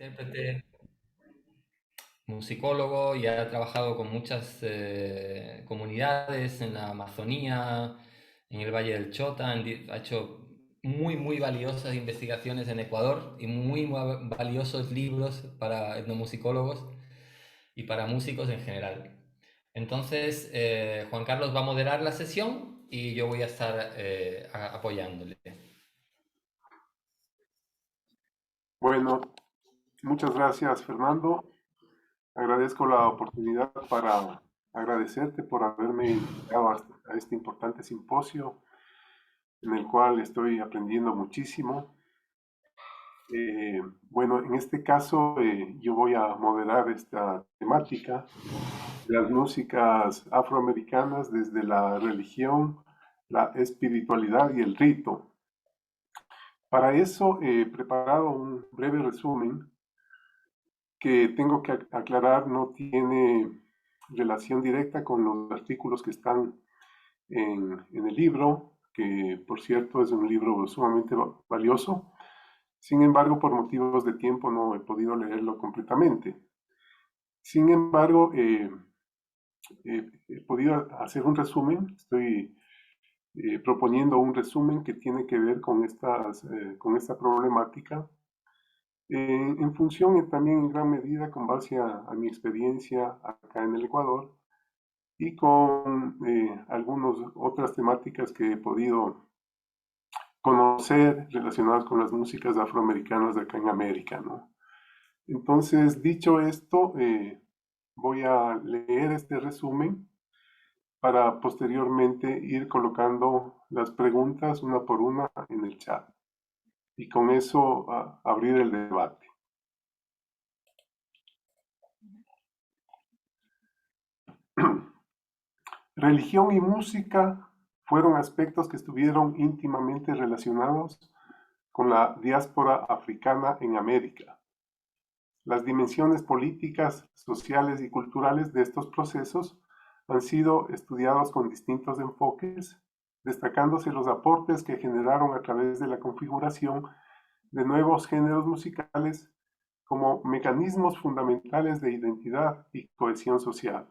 intérprete, musicólogo y ha trabajado con muchas comunidades en la Amazonía, en el Valle del Chota, ha hecho muy valiosas investigaciones en Ecuador y muy valiosos libros para etnomusicólogos y para músicos en general. Entonces, Juan Carlos va a moderar la sesión y yo voy a estar apoyándole. Bueno, muchas gracias, Fernando. Agradezco la oportunidad para agradecerte por haberme invitado a este importante simposio en el cual estoy aprendiendo muchísimo. Bueno, en este caso yo voy a moderar esta temática de las músicas afroamericanas desde la religión, la espiritualidad y el rito. Para eso he preparado un breve resumen que tengo que aclarar no tiene relación directa con los artículos que están en el libro, que por cierto es un libro sumamente valioso. Sin embargo, por motivos de tiempo no he podido leerlo completamente. Sin embargo, he podido hacer un resumen, estoy proponiendo un resumen que tiene que ver con esta problemática en función y también en gran medida con base a mi experiencia acá en el Ecuador y con algunas otras temáticas que he podido conocer relacionadas con las músicas afroamericanas de acá en América, ¿no? Entonces, dicho esto, voy a leer este resumen para posteriormente ir colocando las preguntas una por una en el chat y con eso abrir el debate. Religión y música fueron aspectos que estuvieron íntimamente relacionados con la diáspora africana en América. Las dimensiones políticas, sociales y culturales de estos procesos han sido estudiados con distintos enfoques, destacándose los aportes que generaron a través de la configuración de nuevos géneros musicales como mecanismos fundamentales de identidad y cohesión social.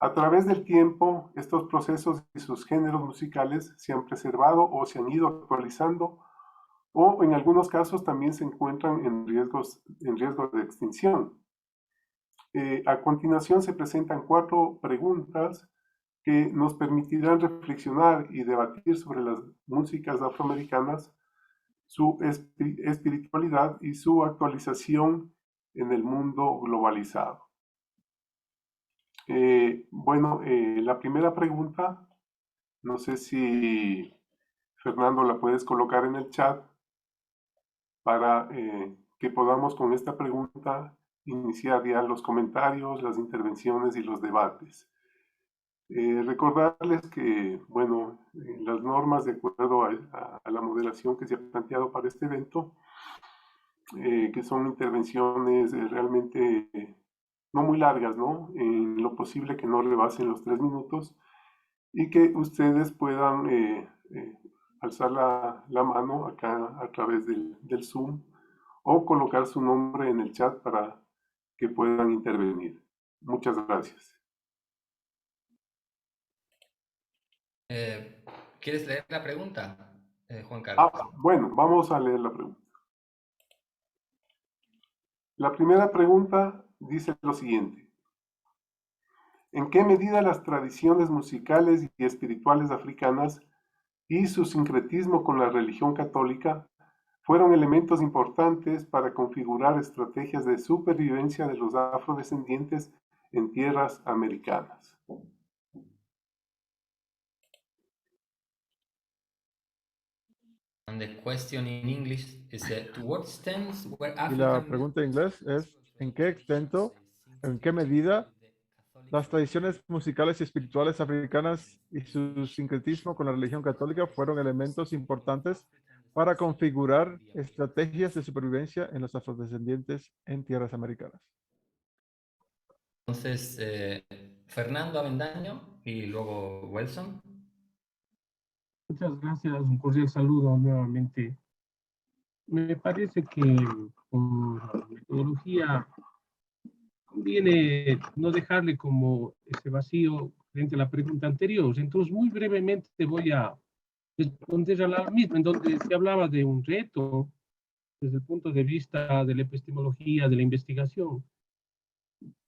A través del tiempo, estos procesos y sus géneros musicales se han preservado o se han ido actualizando o en algunos casos también se encuentran en riesgo de extinción. A continuación se presentan 4 preguntas que nos permitirán reflexionar y debatir sobre las músicas afroamericanas, su espiritualidad y su actualización en el mundo globalizado. La primera pregunta, no sé si Fernando la puedes colocar en el chat para que podamos con esta pregunta iniciar ya los comentarios, las intervenciones y los debates. Recordarles que, bueno, las normas de acuerdo a la moderación que se ha planteado para este evento, que son intervenciones realmente no muy largas, ¿no? En lo posible que no rebasen los 3 minutos y que ustedes puedan alzar la mano acá a través del Zoom o colocar su nombre en el chat para que puedan intervenir. Muchas gracias. Eh, ¿Quieres leer la pregunta, Juan Carlos? Bueno, vamos a leer la pregunta. La primera pregunta dice lo siguiente. ¿En qué medida las tradiciones musicales y espirituales africanas y su sincretismo con la religión católica fueron elementos importantes para configurar estrategias de supervivencia de los afrodescendientes en tierras americanas? And the question in English is, to what extent were Y la African pregunta en inglés es, ¿en qué extento, en qué medida las tradiciones musicales y espirituales africanas y su sincretismo con la religión católica fueron elementos importantes para configurar estrategias de supervivencia en los afrodescendientes en tierras americanas? Entonces, Fernando Avendaño y luego Wilson. Muchas gracias, un cordial saludo nuevamente me parece que con la metodología conviene no dejarle como ese vacío frente a la pregunta anterior. Entonces, muy brevemente voy a responder a la misma, en donde se hablaba de un reto desde el punto de vista de la epistemología, de la investigación.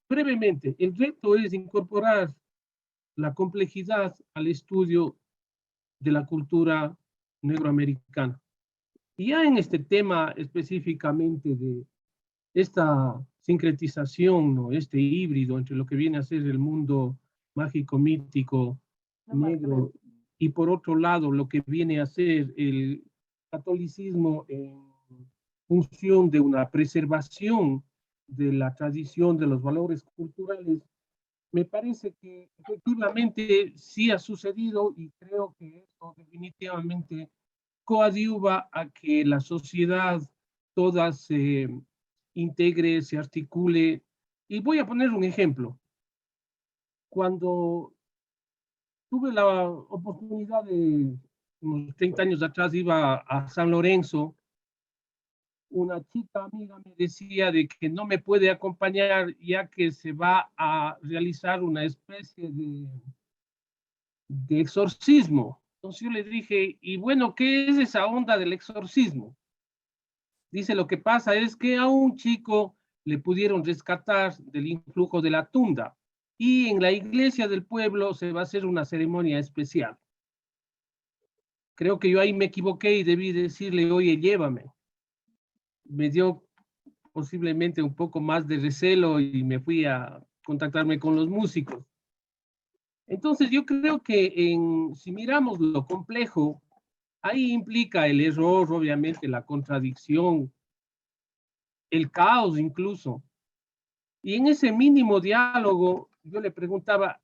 Brevemente, el reto es incorporar la complejidad al estudio de la cultura negroamericana. Y ya en este tema específicamente de esta sincretización, ¿no? Este híbrido entre lo que viene a ser el mundo mágico, mítico, negro, y por otro lado lo que viene a ser el catolicismo en función de una preservación de la tradición, de los valores culturales, me parece que efectivamente sí ha sucedido y creo que esto definitivamente coadyuva a que la sociedad toda se integre, se articule. Y voy a poner un ejemplo. Cuando tuve la oportunidad de, unos 30 años atrás, iba a San Lorenzo, una chica amiga me decía de que no me puede acompañar ya que se va a realizar una especie de exorcismo. Entonces yo le dije, y bueno, ¿qué es esa onda del exorcismo? Dice, lo que pasa es que a un chico le pudieron rescatar del influjo de la tunda y en la iglesia del pueblo se va a hacer una ceremonia especial. Creo que yo ahí me equivoqué y debí decirle, oye, llévame. Me dio posiblemente un poco más de recelo y me fui a contactarme con los músicos. Entonces yo creo que si miramos lo complejo, ahí implica el error, obviamente, la contradicción, el caos incluso. Y en ese mínimo diálogo yo le preguntaba,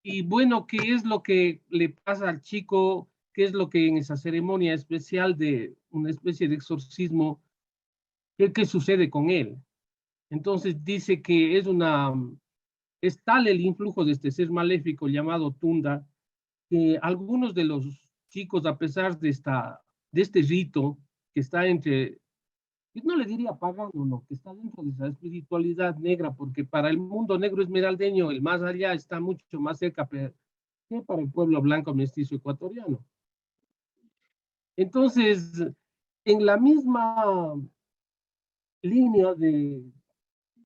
y bueno, ¿qué es lo que le pasa al chico? ¿Qué es lo que en esa ceremonia especial de una especie de exorcismo, qué sucede con él? Entonces dice que es tal el influjo de este ser maléfico llamado Tunda, que algunos de los chicos, a pesar de este rito que está entre, yo no le diría pagano, no, que está dentro de esa espiritualidad negra, porque para el mundo negro esmeraldeño el más allá está mucho más cerca que para el pueblo blanco mestizo ecuatoriano. Entonces, en la misma línea de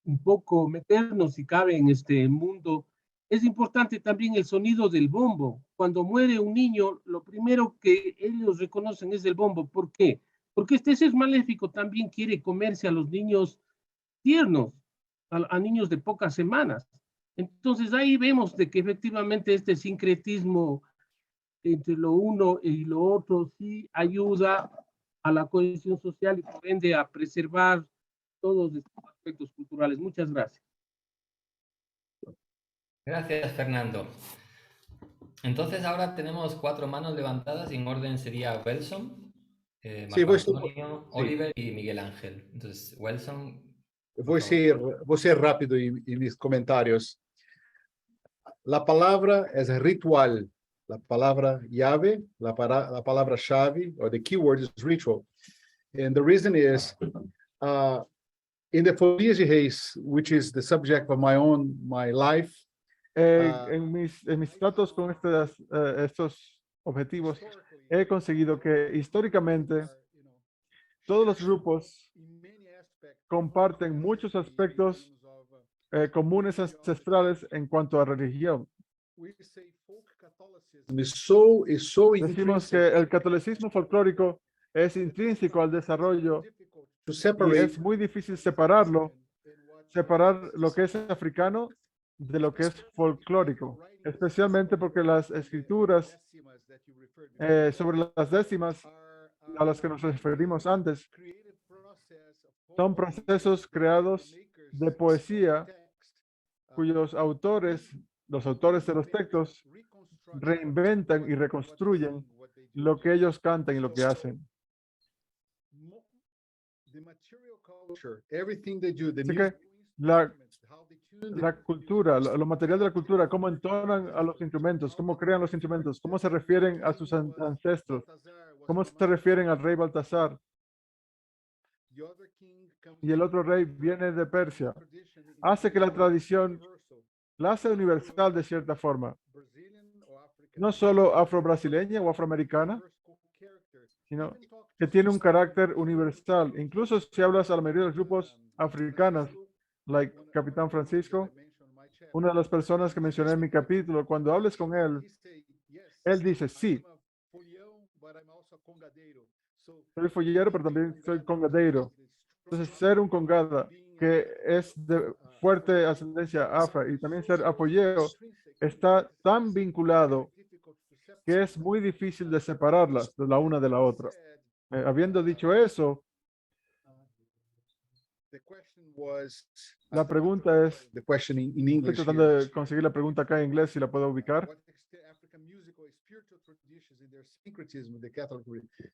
un poco meternos, si cabe, en este mundo, es importante también el sonido del bombo. Cuando muere un niño, lo primero que ellos reconocen es el bombo. ¿Por qué? Porque este ser maléfico también quiere comerse a los niños tiernos, a niños de pocas semanas. Entonces ahí vemos de que efectivamente este sincretismo entre lo uno y lo otro sí ayuda a la cohesión social y por ende a preservar todos estos aspectos culturales. Muchas gracias. Gracias, Fernando. Entonces ahora tenemos 4 manos levantadas y en orden sería Welson, Sí, Marco Antonio, sí, Oliver y Miguel Ángel. Entonces, Welson, por voy a favor. ser, voy a ser rápido en mis comentarios. La palabra es ritual. La palabra llave, la palabra chave, or the keyword is ritual. And the reason is, in the Folias de Reis, which is the subject of my life, En mis tratos con estos objetivos, he conseguido que históricamente todos los grupos comparten muchos aspectos comunes ancestrales en cuanto a religión. Decimos que el catolicismo folclórico es intrínseco al desarrollo y es muy difícil separar lo que es africano de lo que es folclórico, especialmente porque las escrituras sobre las décimas a las que nos referimos antes son procesos creados de poesía cuyos autores, los autores de los textos, reinventan y reconstruyen lo que ellos cantan y lo que hacen. Así que la cultura, lo material de la cultura, cómo entonan a los instrumentos, cómo crean los instrumentos, cómo se refieren a sus ancestros, cómo se refieren al rey Baltasar, y el otro rey viene de Persia, hace que la tradición la hace universal de cierta forma, no solo afro-brasileña o afroamericana, sino que tiene un carácter universal. Incluso si hablas a la mayoría de los grupos africanos, like Capitán Francisco, una de las personas que mencioné en mi capítulo, cuando hables con él dice, sí, soy follero, pero también soy congadeiro. Entonces, ser un congada que es de fuerte ascendencia afro y también ser apoyeo está tan vinculado que es muy difícil de separarlas de la una de la otra. Habiendo dicho eso, la pregunta es, The question in estoy English tratando here. de conseguir la pregunta acá en inglés, si la puedo ubicar. What extent African musical and spiritual traditions in their syncretism, the Catholic religion.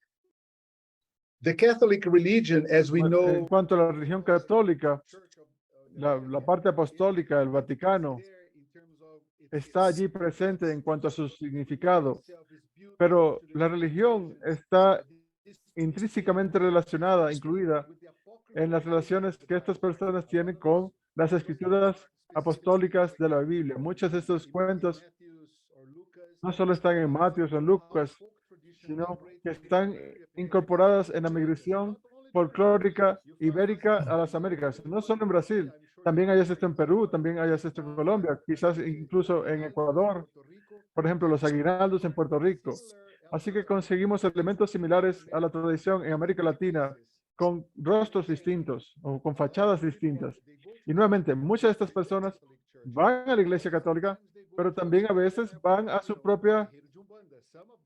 The Catholic religion, as we En know, cuanto a la religión católica, Church of the la Vatican, parte apostólica, el Vaticano, there in terms of its está allí presente en cuanto a su significado, itself is built pero into the la religión está this intrínsecamente relacionada, incluida with the apocryphal en las relaciones que estas personas tienen con las escrituras apostólicas de la Biblia. Muchos de estos cuentos no solo están en Mateo o en Lucas, sino que están incorporadas en la migración folclórica ibérica a las Américas. No solo en Brasil, también hay esto en Perú, también hay esto en Colombia, quizás incluso en Ecuador, por ejemplo, los aguinaldos en Puerto Rico. Así que conseguimos elementos similares a la tradición en América Latina, con rostros distintos o con fachadas distintas. Y nuevamente, muchas de estas personas van a la Iglesia Católica, pero también a veces van a su propia,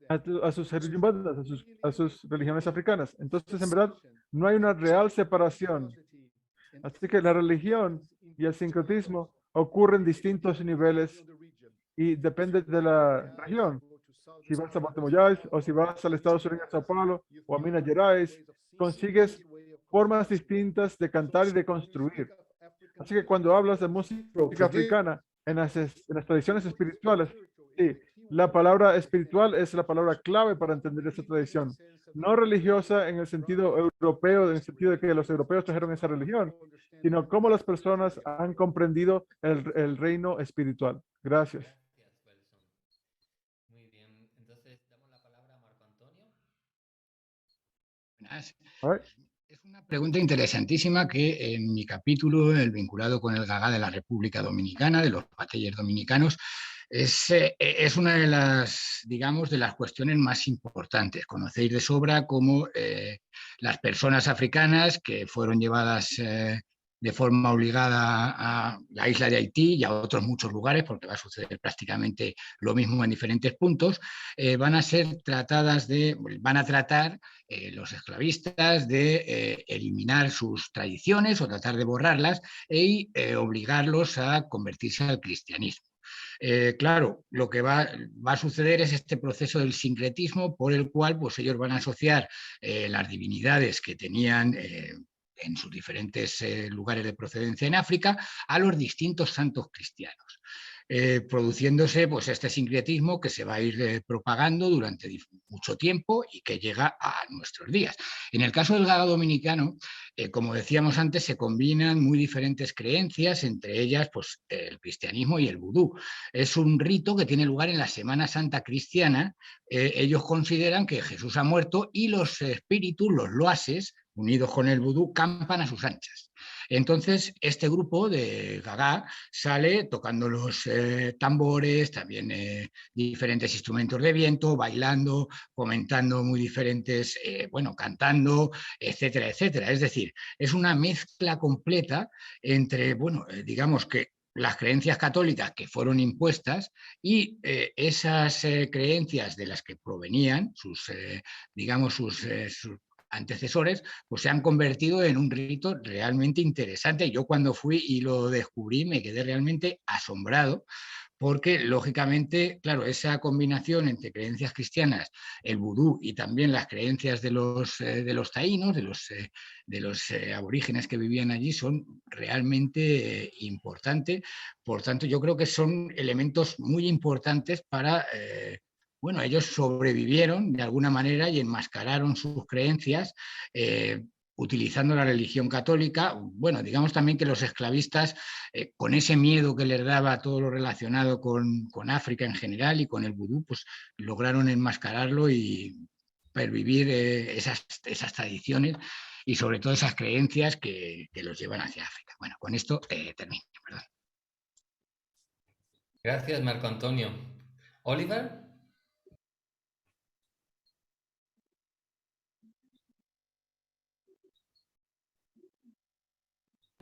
a sus herejumbandas, a sus religiones africanas. Entonces, en verdad, no hay una real separación. Así que la religión y el sincretismo ocurren en distintos niveles y depende de la región. Si vas a Batamoyas o si vas al Estado Unidos de Sao Paulo o a Minas Gerais, consigues formas distintas de cantar y de construir. Así que cuando hablas de música africana en las tradiciones espirituales, sí, la palabra espiritual es la palabra clave para entender esa tradición. No religiosa en el sentido europeo, en el sentido de que los europeos trajeron esa religión, sino cómo las personas han comprendido el reino espiritual. Gracias. Gracias, Wilson. Muy bien. Entonces, damos la palabra a Marco Antonio. All right. Es una pregunta interesantísima que en mi capítulo, el vinculado con el Gagá de la República Dominicana, de los batallers dominicanos, es una de las, digamos, de las cuestiones más importantes. Conocéis de sobra cómo las personas africanas que fueron llevadas de forma obligada a la isla de Haití y a otros muchos lugares, porque va a suceder prácticamente lo mismo en diferentes puntos, van a ser tratadas van a tratar los esclavistas de eliminar sus tradiciones o tratar de borrarlas y obligarlos a convertirse al cristianismo. Claro, lo que va a suceder es este proceso del sincretismo por el cual pues, ellos van a asociar las divinidades que tenían en sus diferentes lugares de procedencia en África a los distintos santos cristianos. Produciéndose pues, este sincretismo que se va a ir propagando durante mucho tiempo y que llega a nuestros días. En el caso del Gagá dominicano, como decíamos antes, se combinan muy diferentes creencias, entre ellas pues, el cristianismo y el vudú. Es un rito que tiene lugar en la Semana Santa cristiana. Ellos consideran que Jesús ha muerto y los espíritus, los loases, unidos con el vudú, campan a sus anchas. Entonces, este grupo de Gagá sale tocando los tambores, también diferentes instrumentos de viento, bailando, comentando muy diferentes, bueno, cantando, etcétera, etcétera. Es decir, es una mezcla completa entre, bueno, digamos que las creencias católicas que fueron impuestas y esas creencias de las que provenían digamos, sus antecesores, pues se han convertido en un rito realmente interesante. Yo cuando fui y lo descubrí me quedé realmente asombrado porque, lógicamente, claro, esa combinación entre creencias cristianas, el vudú y también las creencias de los taínos, de los aborígenes que vivían allí, son realmente importantes. Por tanto, yo creo que son elementos muy importantes para... bueno, ellos sobrevivieron de alguna manera y enmascararon sus creencias utilizando la religión católica. Bueno, digamos también que los esclavistas, con ese miedo que les daba todo lo relacionado con África en general y con el vudú, pues lograron enmascararlo y pervivir esas tradiciones y sobre todo esas creencias que los llevan hacia África. Bueno, con esto termino, ¿verdad? Gracias, Marco Antonio. Oliver?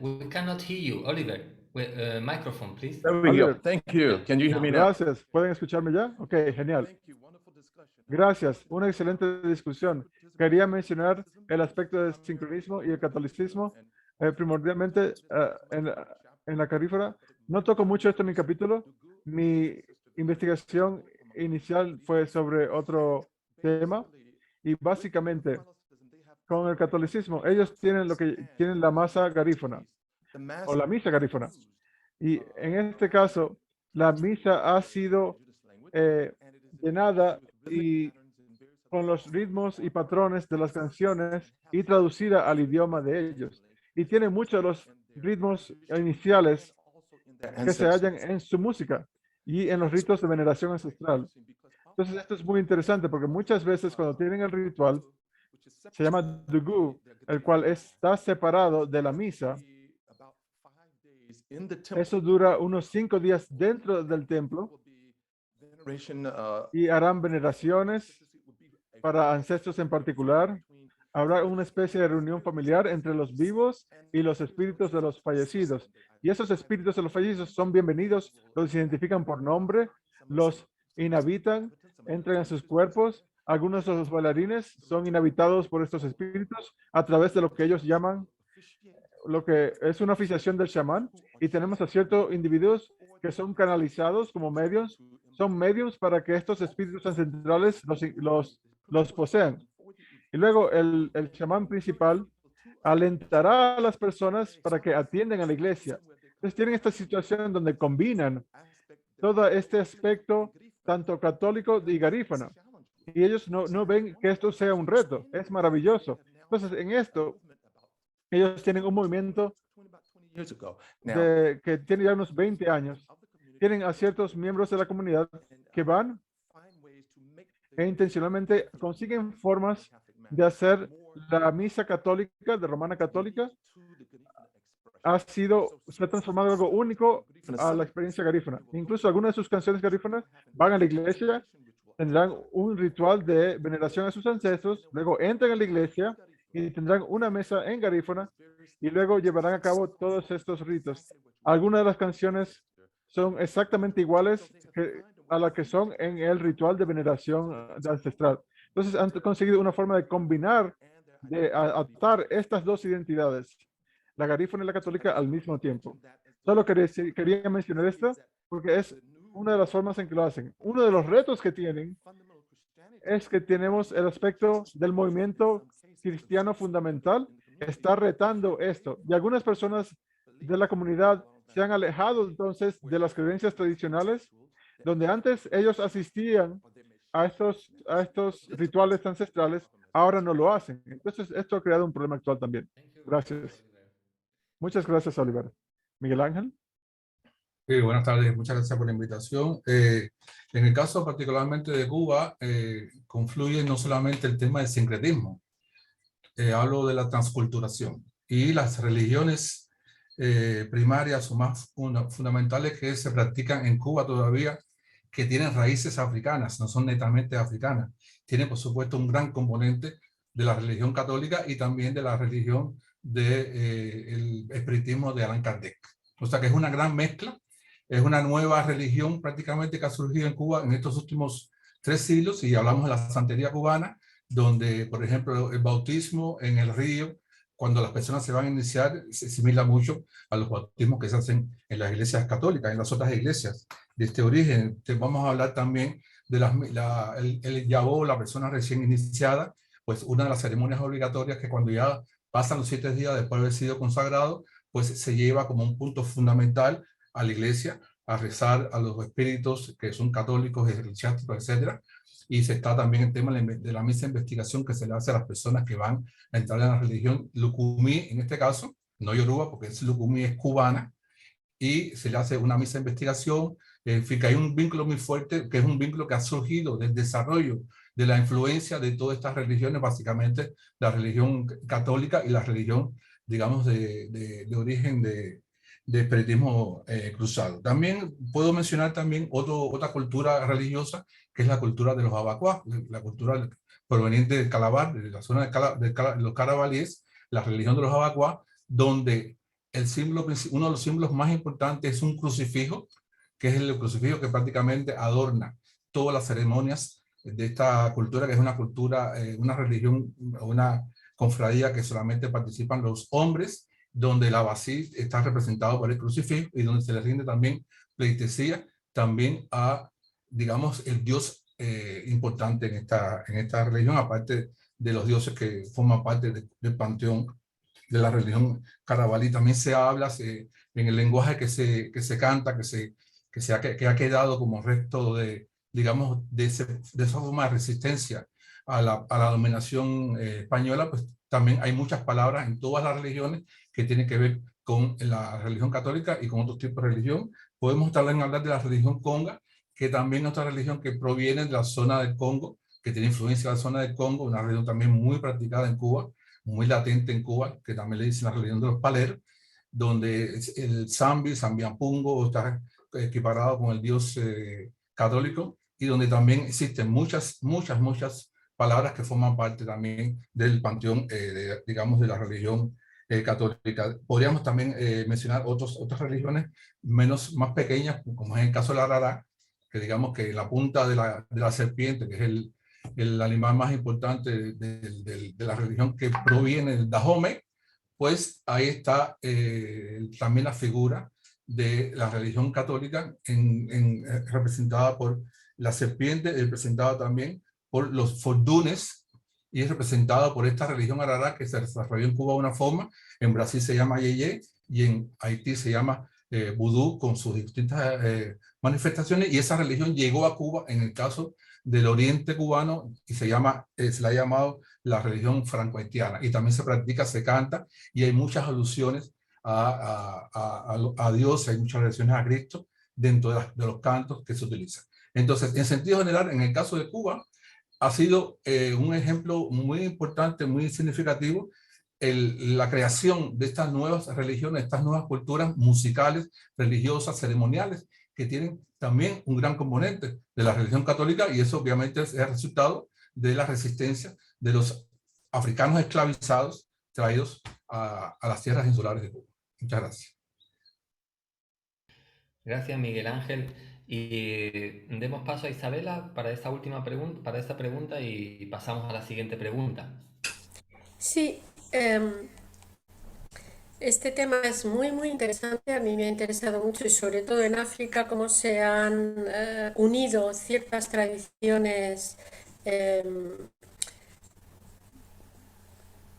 We cannot hear you, Oliver. Microphone, please. There we go. Oliver. Thank you. Can you hear me now? Gracias. ¿Pueden escucharme ya? Ok, genial. Gracias. Una excelente discusión. Quería mencionar el aspecto del sincretismo y el catolicismo, primordialmente en la Carífora. No toco mucho esto en mi capítulo. Mi investigación inicial fue sobre otro tema y básicamente con el catolicismo ellos tienen tienen la masa garífona o la misa garífona, y en este caso la misa ha sido llenada y con los ritmos y patrones de las canciones y traducida al idioma de ellos, y tiene muchos de los ritmos iniciales que se hallan en su música y en los ritos de veneración ancestral. Entonces esto es muy interesante porque muchas veces cuando tienen el ritual se llama Dugu, el cual está separado de la misa. Eso dura unos 5 días dentro del templo y harán veneraciones para ancestros en particular. Habrá una especie de reunión familiar entre los vivos y los espíritus de los fallecidos. Y esos espíritus de los fallecidos son bienvenidos, los identifican por nombre, los inhabitan, entran en sus cuerpos. Algunos de los bailarines son inhabitados por estos espíritus a través de lo que ellos llaman, lo que es una oficiación del chamán, y tenemos a ciertos individuos que son canalizados como medios, son medios para que estos espíritus ancestrales los posean. Y luego el chamán principal alentará a las personas para que atiendan a la iglesia. Entonces tienen esta situación donde combinan todo este aspecto tanto católico y garífano. Y ellos no ven que esto sea un reto. Es maravilloso. Entonces, en esto, ellos tienen un movimiento que tiene ya unos 20 años. Tienen a ciertos miembros de la comunidad que van e intencionalmente consiguen formas de hacer la misa católica, de Romana Católica, se ha transformado en algo único a la experiencia garífuna. Incluso algunas de sus canciones garífunas van a la iglesia, tendrán un ritual de veneración a sus ancestros, luego entran a la iglesia y tendrán una mesa en garífuna y luego llevarán a cabo todos estos ritos. Algunas de las canciones son exactamente iguales a las que son en el ritual de veneración ancestral. Entonces han conseguido una forma de combinar, de atar estas dos identidades, la garífuna y la católica, al mismo tiempo. Solo quería mencionar esto porque es una de las formas en que lo hacen. Uno de los retos que tienen es que tenemos el aspecto del movimiento cristiano fundamental. Está retando esto. Y algunas personas de la comunidad se han alejado entonces de las creencias tradicionales, donde antes ellos asistían a estos rituales ancestrales, ahora no lo hacen. Entonces esto ha creado un problema actual también. Gracias. Muchas gracias, Oliver. Miguel Ángel. Sí, buenas tardes, muchas gracias por la invitación. En el caso particularmente de Cuba, confluye no solamente el tema del sincretismo, hablo de la transculturación y las religiones primarias o más fundamentales que se practican en Cuba todavía, que tienen raíces africanas, no son netamente africanas. Tienen, por supuesto, un gran componente de la religión católica y también de la religión del espiritismo de Allan Kardec. O sea que es una gran mezcla. Es una nueva religión prácticamente que ha surgido en Cuba en estos últimos 3 siglos, y hablamos de la santería cubana, donde, por ejemplo, el bautismo en el río, cuando las personas se van a iniciar, se asimila mucho a los bautismos que se hacen en las iglesias católicas, en las otras iglesias de este origen. Vamos a hablar también de el yabó, la persona recién iniciada, pues una de las ceremonias obligatorias que cuando ya pasan los 7 días después de haber sido consagrado, pues se lleva como un punto fundamental a la iglesia a rezar a los espíritus que son católicos, eclesiásticos, etc. Y se está también el tema de la misa de investigación que se le hace a las personas que van a entrar en la religión Lucumí, en este caso, no Yoruba, porque Lucumí es cubana, y se le hace una misa de investigación. En fin, que hay un vínculo muy fuerte, que es un vínculo que ha surgido del desarrollo de la influencia de todas estas religiones, básicamente la religión católica y la religión, digamos, de origen de espiritismo cruzado. También puedo mencionar también otra cultura religiosa, que es la cultura de los abacuá, la cultura proveniente del Calabar, de la zona de los carabalíes, la religión de los abacuá, donde uno de los símbolos más importantes es un crucifijo, que es el crucifijo que prácticamente adorna todas las ceremonias de esta cultura, que es una cultura, una religión, una confradía que solamente participan los hombres, donde el abasí está representado por el crucifijo y donde se le rinde también pleitesía también a, digamos, el dios importante en esta religión, aparte de los dioses que forman parte del panteón de la religión carabalí. También se habla en el lenguaje que se canta, que ha quedado como resto de, digamos, de esa forma de resistencia a la dominación española. Pues también hay muchas palabras en todas las religiones que tienen que ver con la religión católica y con otros tipos de religión. Podemos también hablar de la religión conga, que también es otra religión que proviene de la zona del Congo, que tiene influencia de la zona del Congo, una religión también muy practicada en Cuba, muy latente en Cuba, que también le dicen la religión de los paleros, donde el Sambiampungo está equiparado con el dios católico, y donde también existen muchas palabras que forman parte también del panteón, digamos, de la religión católica. Podríamos también mencionar otras religiones más pequeñas, como es el caso de la Rará, que digamos que la punta de la serpiente, que es el animal más importante de la religión que proviene del Dahomey, pues ahí está también la figura de la religión católica representada por la serpiente, representada también por los fordunes, y es representada por esta religión arará que se desarrolló en Cuba de una forma, en Brasil se llama Yeye y en Haití se llama vudú, con sus distintas manifestaciones, y esa religión llegó a Cuba en el caso del oriente cubano y se le ha llamado la religión franco-haitiana, y también se practica, se canta, y hay muchas alusiones a Dios, hay muchas alusiones a Cristo dentro de los cantos que se utilizan. Entonces, en sentido general, en el caso de Cuba, ha sido un ejemplo muy importante, muy significativo, la creación de estas nuevas religiones, estas nuevas culturas musicales, religiosas, ceremoniales, que tienen también un gran componente de la religión católica, y eso obviamente es el resultado de la resistencia de los africanos esclavizados traídos a las tierras insulares de Cuba. Muchas gracias. Gracias, Miguel Ángel. Y demos paso a Isabela para esta última pregunta, para esta pregunta, y pasamos a la siguiente pregunta. Sí, este tema es muy interesante, a mí me ha interesado mucho, y sobre todo en África, cómo se han unido ciertas tradiciones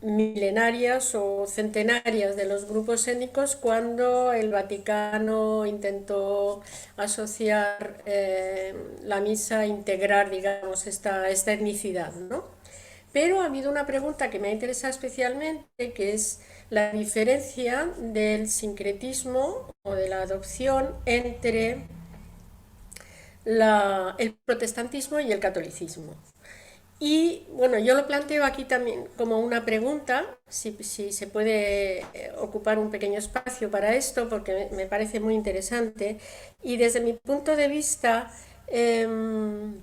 milenarias o centenarias de los grupos étnicos cuando el Vaticano intentó asociar la misa, integrar, digamos, esta etnicidad, ¿no? Pero ha habido una pregunta que me ha interesado especialmente, que es la diferencia del sincretismo o de la adopción entre el protestantismo y el catolicismo. Y bueno, yo lo planteo aquí también como una pregunta, si se puede ocupar un pequeño espacio para esto, porque me parece muy interesante. Y desde mi punto de vista, el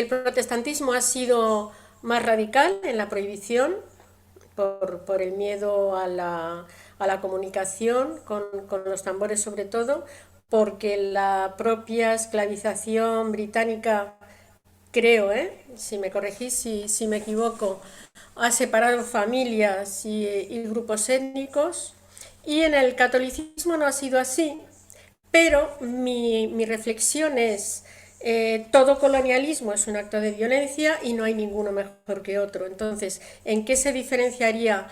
protestantismo ha sido más radical en la prohibición por el miedo a la comunicación con los tambores, sobre todo, porque la propia esclavización británica, creo, si me corregís si me equivoco, ha separado familias y grupos étnicos, y en el catolicismo no ha sido así, pero mi reflexión es, todo colonialismo es un acto de violencia y no hay ninguno mejor que otro. Entonces, ¿en qué se diferenciaría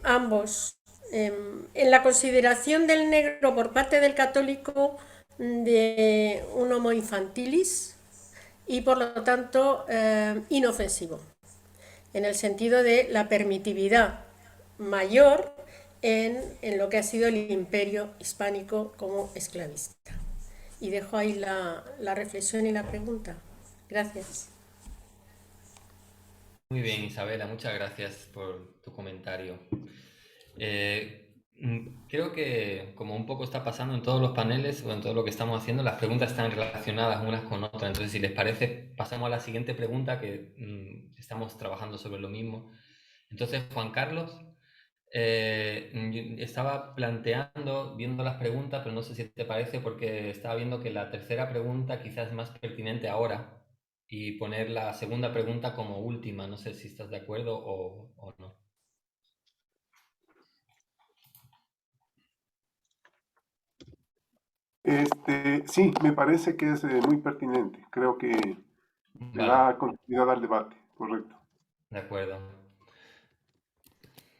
ambos en la consideración del negro por parte del católico de un homo infantilis y por lo tanto inofensivo, en el sentido de la permitividad mayor en lo que ha sido el imperio hispánico como esclavista. Y dejo ahí la reflexión y la pregunta. Gracias. Muy bien, Isabela, muchas gracias por tu comentario. Creo que, como un poco está pasando en todos los paneles o en todo lo que estamos haciendo, las preguntas están relacionadas unas con otras. Entonces, si les parece, pasamos a la siguiente pregunta, que estamos trabajando sobre lo mismo. Entonces, Juan Carlos, yo estaba planteando, viendo las preguntas, pero no sé si te parece, porque estaba viendo que la tercera pregunta quizás es más pertinente ahora y poner la segunda pregunta como última. No sé si estás de acuerdo o no. Sí, me parece que es muy pertinente. Creo que le Vale, da continuidad al debate, correcto. de acuerdo.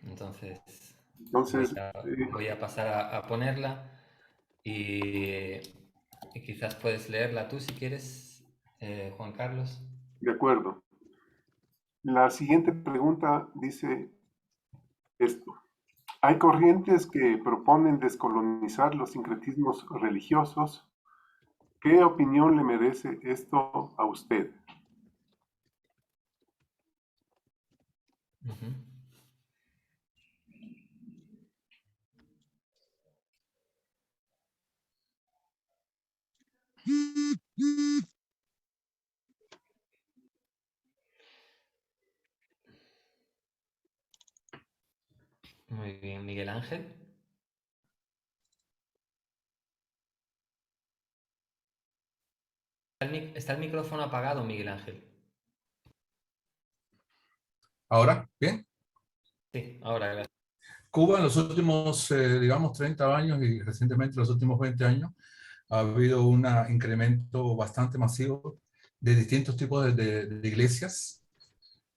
Entonces, Entonces, voy a pasar a ponerla y quizás puedes leerla tú si quieres, Juan Carlos. de acuerdo. La siguiente pregunta dice esto. Hay corrientes que proponen descolonizar los sincretismos religiosos. ¿Qué opinión le merece esto a usted? Ujú. Muy bien, Miguel Ángel. Está el micrófono apagado, Miguel Ángel. Ahora, bien. Sí, ahora, gracias. Cuba en los últimos, digamos, 30 años y recientemente los últimos 20 años, ha habido un incremento bastante masivo de distintos tipos de iglesias.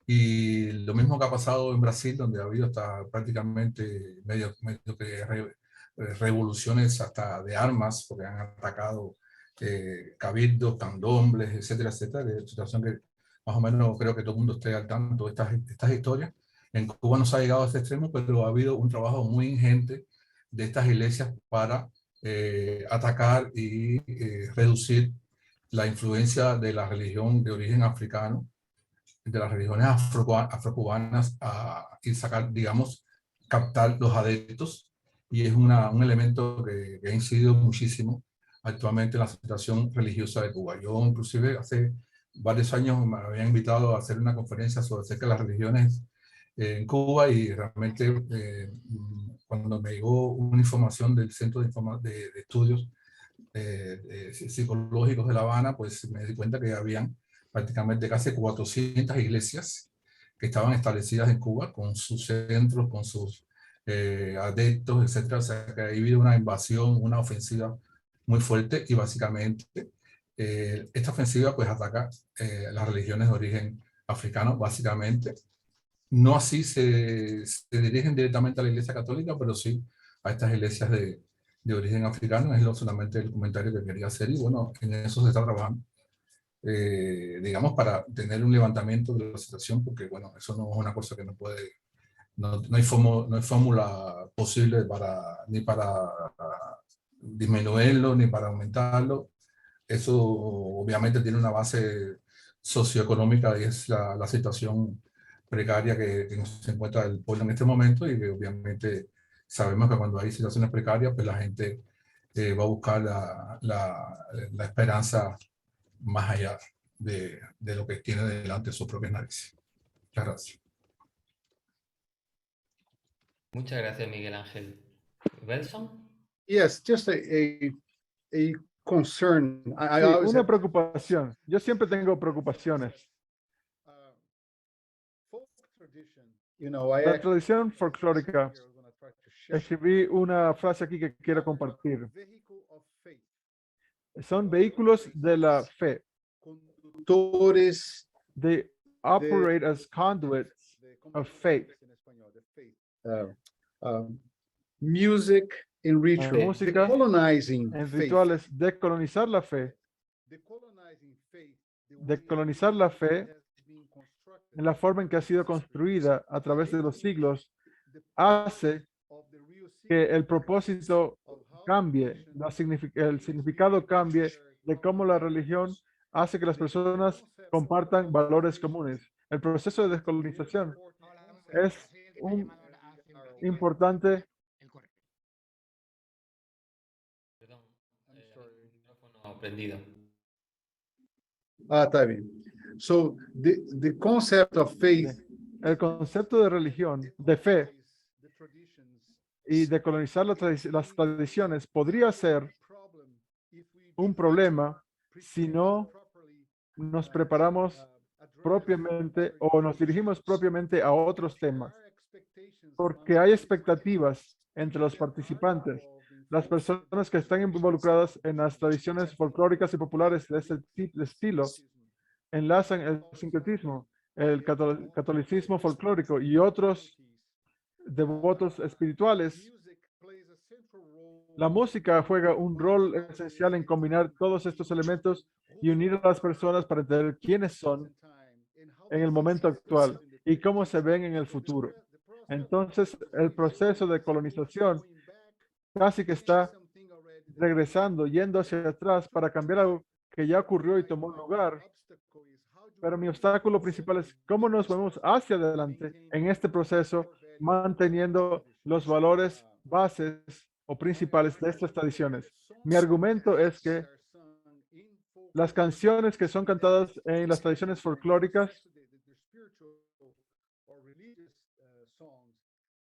Y lo mismo que ha pasado en Brasil, donde ha habido hasta prácticamente medio que revoluciones hasta de armas, porque han atacado cabildos, candombres, etcétera, etcétera, de situación que más o menos creo que todo el mundo esté al tanto de estas historias. En Cuba no se ha llegado a este extremo, pero ha habido un trabajo muy ingente de estas iglesias para atacar y reducir la influencia de la religión de origen africano, de las religiones afrocubanas, y sacar, digamos, captar los adeptos. Y es un elemento que ha incidido muchísimo actualmente en la situación religiosa de Cuba. Yo inclusive hace varios años me habían invitado a hacer una conferencia sobre acerca de las religiones en Cuba, y realmente cuando me llegó una información del Centro de Estudios Psicológicos de La Habana, pues me di cuenta que habían prácticamente casi 400 iglesias que estaban establecidas en Cuba, con sus centros, con sus adeptos, etcétera. O sea, que ha habido una invasión, una ofensiva muy fuerte, y básicamente esta ofensiva pues ataca las religiones de origen africano, básicamente. No así se dirigen directamente a la Iglesia Católica, pero sí a estas iglesias de origen africano. Es solamente el comentario que quería hacer, y bueno, en eso se está trabajando, digamos, para tener un levantamiento de la situación, porque bueno, eso no es una cosa que no puede, no hay fórmula posible ni para disminuirlo, ni para aumentarlo. Eso obviamente tiene una base socioeconómica, y es la situación precaria que se encuentra el pueblo en este momento, y que obviamente sabemos que cuando hay situaciones precarias, pues la gente va a buscar la esperanza más allá de lo que tiene delante de sus propias narices. Muchas gracias. Muchas gracias, Miguel Ángel. ¿Belson? Yes, just a concern. I Sí, always una have preocupación. Yo siempre tengo preocupaciones. folk tradition. You know, I La actually tradición folclórica. here I'm gonna try to share. Escribí una frase aquí que quiero compartir. Vehicle of faith. Son vehículos de la fe. Conductores They operate as conduits de, of faith. en español, de faith. music in ritual, música decolonizing en faith. rituales, decolonizar la fe. Decolonizar la fe en la forma en que ha sido construida a través de los siglos hace que el propósito cambie, el significado cambie de cómo la religión hace que las personas compartan valores comunes. El proceso de descolonización es un importante. Perdón, el micrófono prendido. Ah, está bien. So the concept of faith El concepto de religión, de fe y de colonizar las tradiciones podría ser un problema si no nos preparamos propiamente o nos dirigimos propiamente a otros temas, porque hay expectativas entre los participantes, las personas que están involucradas en las tradiciones folclóricas y populares de ese estilo, enlazan el sincretismo, el catolicismo folclórico y otros devotos espirituales. La música juega un rol esencial en combinar todos estos elementos y unir a las personas para entender quiénes son en el momento actual y cómo se ven en el futuro. Entonces, el proceso de colonización casi que está regresando, yendo hacia atrás para cambiar algo que ya ocurrió y tomó lugar. Pero mi obstáculo principal es cómo nos movemos hacia adelante en este proceso, manteniendo los valores bases o principales de estas tradiciones. Mi argumento es que las canciones que son cantadas en las tradiciones folclóricas,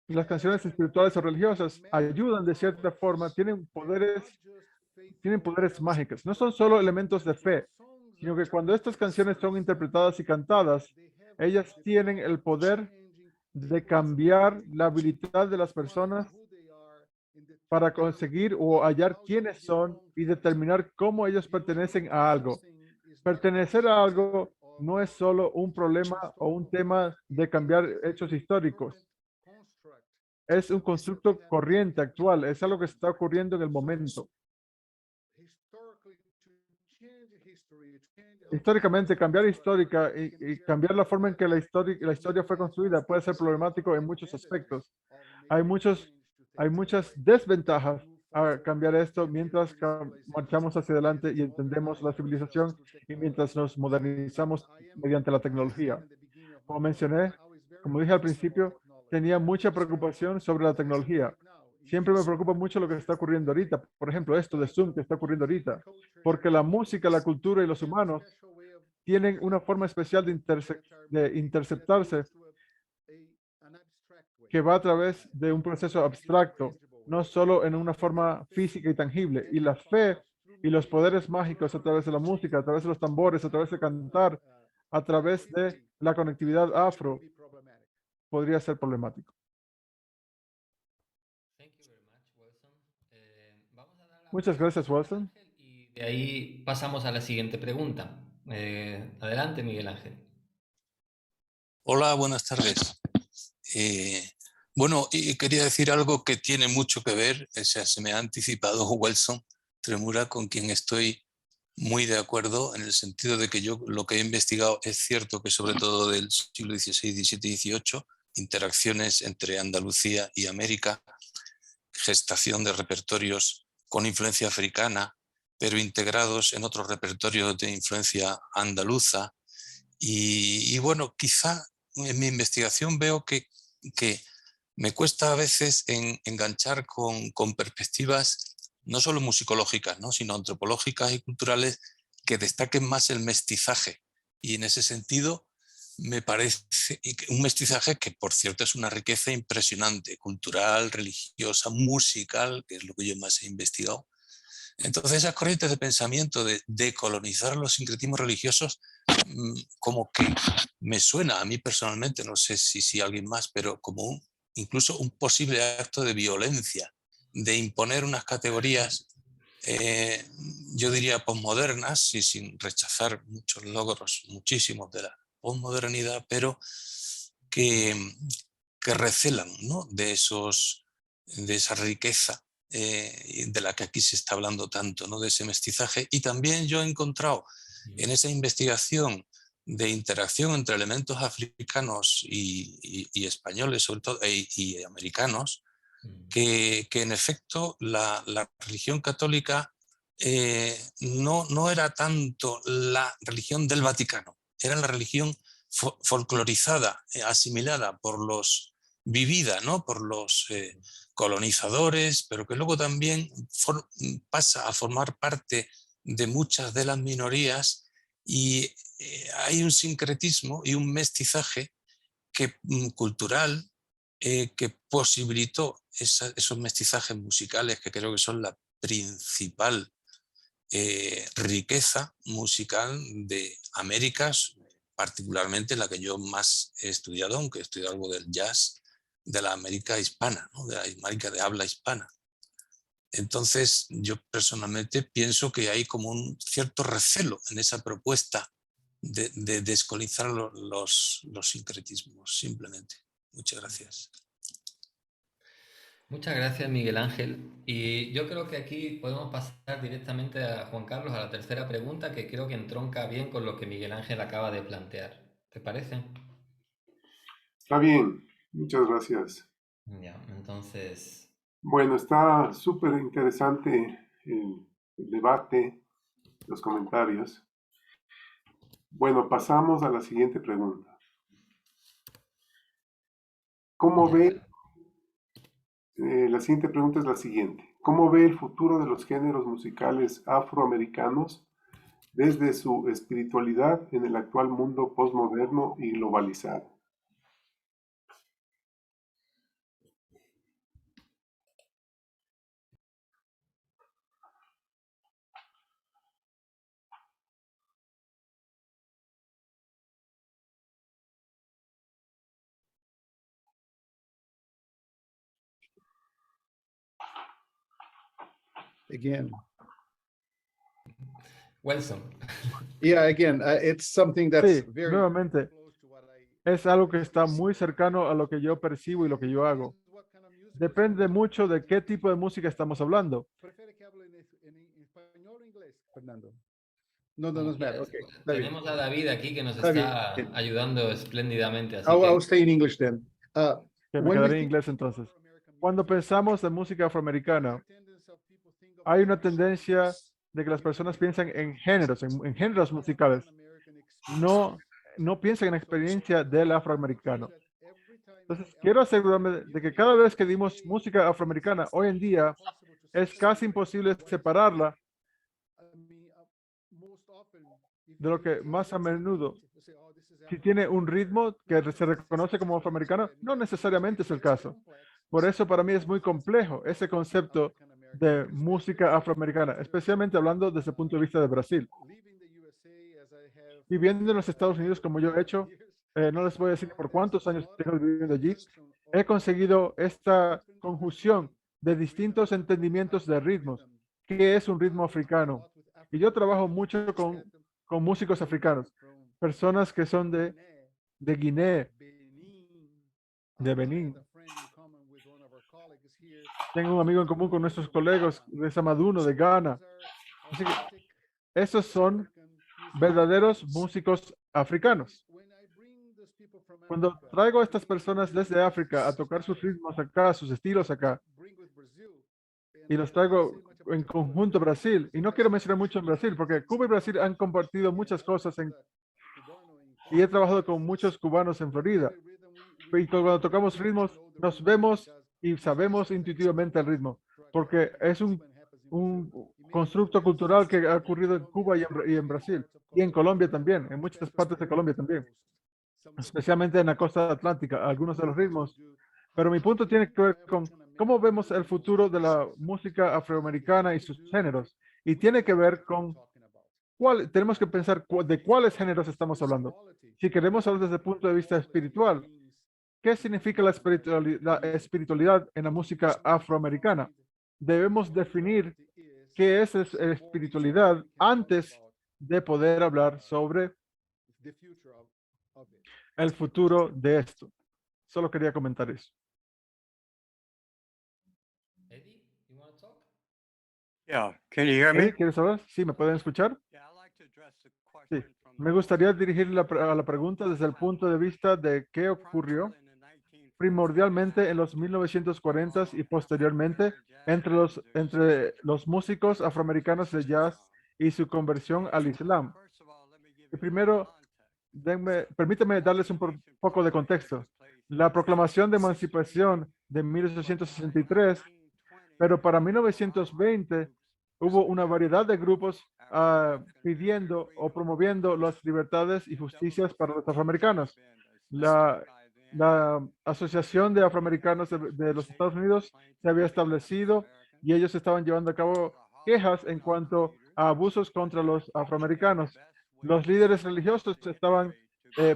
las canciones espirituales o religiosas ayudan de cierta forma, tienen poderes mágicos. No son solo elementos de fe, sino que cuando estas canciones son interpretadas y cantadas, ellas tienen el poder de cambiar la habilidad de las personas para conseguir o hallar quiénes son y determinar cómo ellos pertenecen a algo. Pertenecer a algo no es solo un problema o un tema de cambiar hechos históricos. Es un constructo corriente actual, es algo que está ocurriendo en el momento. Históricamente, cambiar histórica y cambiar la forma en que la historia fue construida puede ser problemático en muchos aspectos. Hay muchas desventajas a cambiar esto mientras marchamos hacia adelante y entendemos la civilización y mientras nos modernizamos mediante la tecnología. Como mencioné, como dije al principio, tenía mucha preocupación sobre la tecnología. Siempre me preocupa mucho lo que está ocurriendo ahorita. Por ejemplo, esto de Zoom que está ocurriendo ahorita. Porque la música, la cultura y los humanos tienen una forma especial de interceptarse que va a través de un proceso abstracto, no solo en una forma física y tangible. Y la fe y los poderes mágicos a través de la música, a través de los tambores, a través de cantar, a través de la conectividad afro, podría ser problemático. Muchas gracias, Wilson. Y de ahí pasamos a la siguiente pregunta. Adelante, Miguel Ángel. Hola, buenas tardes. Bueno, y quería decir algo que tiene mucho que ver, o sea, se me ha anticipado Wilson Tremura, con quien estoy muy de acuerdo en el sentido de que yo lo que he investigado es cierto que sobre todo del siglo XVI, XVII y XVIII, interacciones entre Andalucía y América, gestación de repertorios con influencia africana, pero integrados en otros repertorios de influencia andaluza. Y bueno, quizá en mi investigación veo que me cuesta a veces enganchar con perspectivas no solo musicológicas, ¿no?, sino antropológicas y culturales que destaquen más el mestizaje. Y en ese sentido me parece un mestizaje que, por cierto, es una riqueza impresionante, cultural, religiosa, musical, que es lo que yo más he investigado. Entonces, esas corrientes de pensamiento de decolonizar los sincretismos religiosos, como que me suena a mí personalmente, no sé si alguien más, pero como incluso un posible acto de violencia, de imponer unas categorías, yo diría posmodernas, y sin rechazar muchos logros, muchísimos de la posmodernidad, pero que recelan, ¿no?, de esos de esa riqueza de la que aquí se está hablando tanto, ¿no? De ese mestizaje. Y también yo he encontrado en esa investigación de interacción entre elementos africanos y españoles, sobre todo, y americanos, que en efecto la religión católica no era tanto la religión del Vaticano, era la religión folclorizada, asimilada por los, vivida, ¿no? Por los colonizadores, pero que luego también pasa a formar parte de muchas de las minorías, y hay un sincretismo y un mestizaje cultural que posibilitó esos mestizajes musicales, que creo que son la principal riqueza musical de Américas, particularmente la que yo más he estudiado, aunque he estudiado algo del jazz, de la América hispana, ¿no? De la América de habla hispana. Entonces, yo personalmente pienso que hay como un cierto recelo en esa propuesta de descolonizar los sincretismos, simplemente. Muchas gracias. Muchas gracias, Miguel Ángel. Y yo creo que aquí podemos pasar directamente a Juan Carlos, a la tercera pregunta, que creo que entronca bien con lo que Miguel Ángel acaba de plantear. ¿Te parece? Está bien, muchas gracias. Ya, entonces, Bueno, está súper interesante el debate, los comentarios. Bueno, pasamos a la siguiente pregunta. ¿Cómo ya, ve? La siguiente pregunta es la siguiente. ¿Cómo ve el futuro de los géneros musicales afroamericanos desde su espiritualidad en el actual mundo postmoderno y globalizado? Again. Wilson. Yeah, again, it's something that's Sí, very nuevamente, close to what I es algo que está muy cercano a lo que yo percibo y lo que yo hago. Depende mucho de qué tipo de música estamos hablando. ¿Prefiere que hable en español o inglés, Fernando? No, Como es mal. quieras. Okay, está bien. Tenemos a David aquí que nos Está bien. está ayudando espléndidamente, así I'll que stay in English then. Que me When we quedaré en think inglés entonces. Cuando pensamos en música afroamericana, hay una tendencia de que las personas piensan en géneros, en géneros musicales. No piensan en la experiencia del afroamericano. Entonces, quiero asegurarme de que cada vez que dimos música afroamericana, hoy en día es casi imposible separarla de lo que más a menudo, si tiene un ritmo que se reconoce como afroamericano, no necesariamente es el caso. Por eso para mí es muy complejo ese concepto de música afroamericana, especialmente hablando desde el punto de vista de Brasil. Viviendo en los Estados Unidos como yo he hecho, no les voy a decir por cuántos años tengo viviendo allí, he conseguido esta conjunción de distintos entendimientos de ritmos. ¿Qué es un ritmo africano? Y yo trabajo mucho con músicos africanos, personas que son de Guinea, de Benín. Tengo un amigo en común con nuestros colegas de Samaduno, de Ghana. Así que esos son verdaderos músicos africanos. Cuando traigo a estas personas desde África a tocar sus ritmos acá, sus estilos acá, y los traigo en conjunto a Brasil, y no quiero mencionar mucho en Brasil, porque Cuba y Brasil han compartido muchas cosas, y he trabajado con muchos cubanos en Florida. Y cuando tocamos ritmos, nos vemos y sabemos intuitivamente el ritmo, porque es un constructo cultural que ha ocurrido en Cuba y en Brasil, y en Colombia también, en muchas partes de Colombia también, especialmente en la costa atlántica, algunos de los ritmos. Pero mi punto tiene que ver con cómo vemos el futuro de la música afroamericana y sus géneros, y tiene que ver con tenemos que pensar de cuáles géneros estamos hablando. Si queremos hablar desde el punto de vista espiritual, ¿qué significa la espiritualidad en la música afroamericana? Debemos definir qué es espiritualidad antes de poder hablar sobre el futuro de esto. Solo quería comentar eso. ¿Sí? ¿Quieres saber? Sí, ¿me pueden escuchar? Sí. Me gustaría dirigir a la pregunta desde el punto de vista de qué ocurrió primordialmente en los 1940s y posteriormente entre los músicos afroamericanos de jazz y su conversión al Islam. Y primero, permítame darles un poco de contexto. La proclamación de emancipación de 1863, pero para 1920 hubo una variedad de grupos pidiendo o promoviendo las libertades y justicias para los afroamericanos. La Asociación de Afroamericanos de los Estados Unidos se había establecido y ellos estaban llevando a cabo quejas en cuanto a abusos contra los afroamericanos. Los líderes religiosos estaban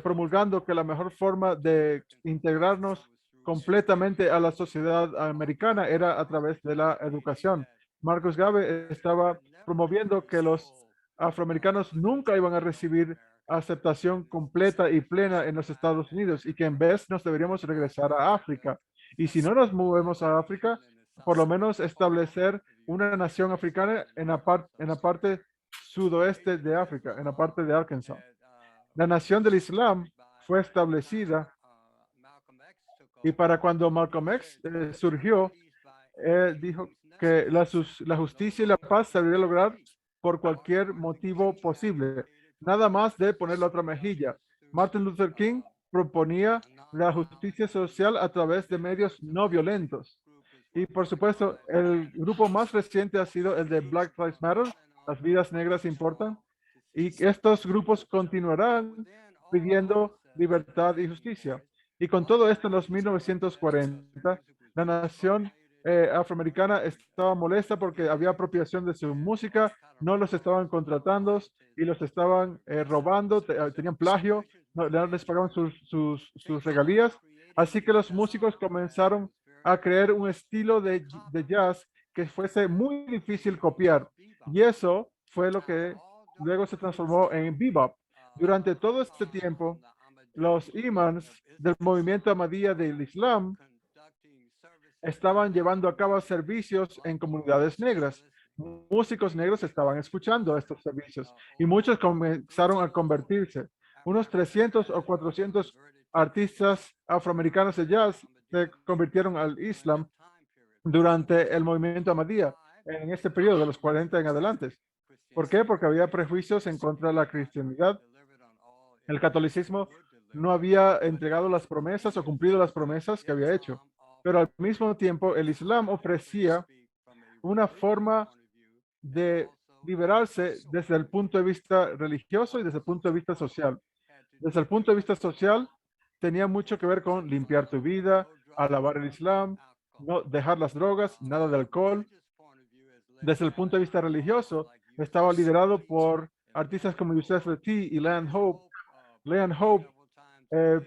promulgando que la mejor forma de integrarnos completamente a la sociedad americana era a través de la educación. Marcus Garvey estaba promoviendo que los afroamericanos nunca iban a recibir aceptación completa y plena en los Estados Unidos y que en vez nos deberíamos regresar a África. Y si no nos movemos a África, por lo menos establecer una nación africana en la parte sudoeste de África, en la parte de Arkansas. La nación del Islam fue establecida y para cuando Malcolm X surgió, dijo que la justicia y la paz se debería lograr por cualquier motivo posible, nada más de poner la otra mejilla. Martin Luther King proponía la justicia social a través de medios no violentos. Y por supuesto, el grupo más reciente ha sido el de Black Lives Matter, las vidas negras importan, y estos grupos continuarán pidiendo libertad y justicia. Y con todo esto, en los 1940, la nación afroamericana estaba molesta porque había apropiación de su música, no los estaban contratando y los estaban robando, tenían plagio, no les pagaban sus regalías. Así que los músicos comenzaron a crear un estilo de jazz que fuese muy difícil copiar. Y eso fue lo que luego se transformó en bebop. Durante todo este tiempo, los imams del movimiento Ahmadiyya del Islam estaban llevando a cabo servicios en comunidades negras. Músicos negros estaban escuchando estos servicios y muchos comenzaron a convertirse. Unos 300 o 400 artistas afroamericanos de jazz se convirtieron al Islam durante el movimiento Ahmadiyya en este periodo de los 40 en adelante. ¿Por qué? Porque había prejuicios en contra de la cristianidad. El catolicismo no había entregado las promesas o cumplido las promesas que había hecho. Pero al mismo tiempo, el Islam ofrecía una forma de liberarse desde el punto de vista religioso y desde el punto de vista social. Desde el punto de vista social, tenía mucho que ver con limpiar tu vida, alabar el Islam, no dejar las drogas, nada de alcohol. Desde el punto de vista religioso, estaba liderado por artistas como Yusef Lateef y Leon Hope. Leon Hope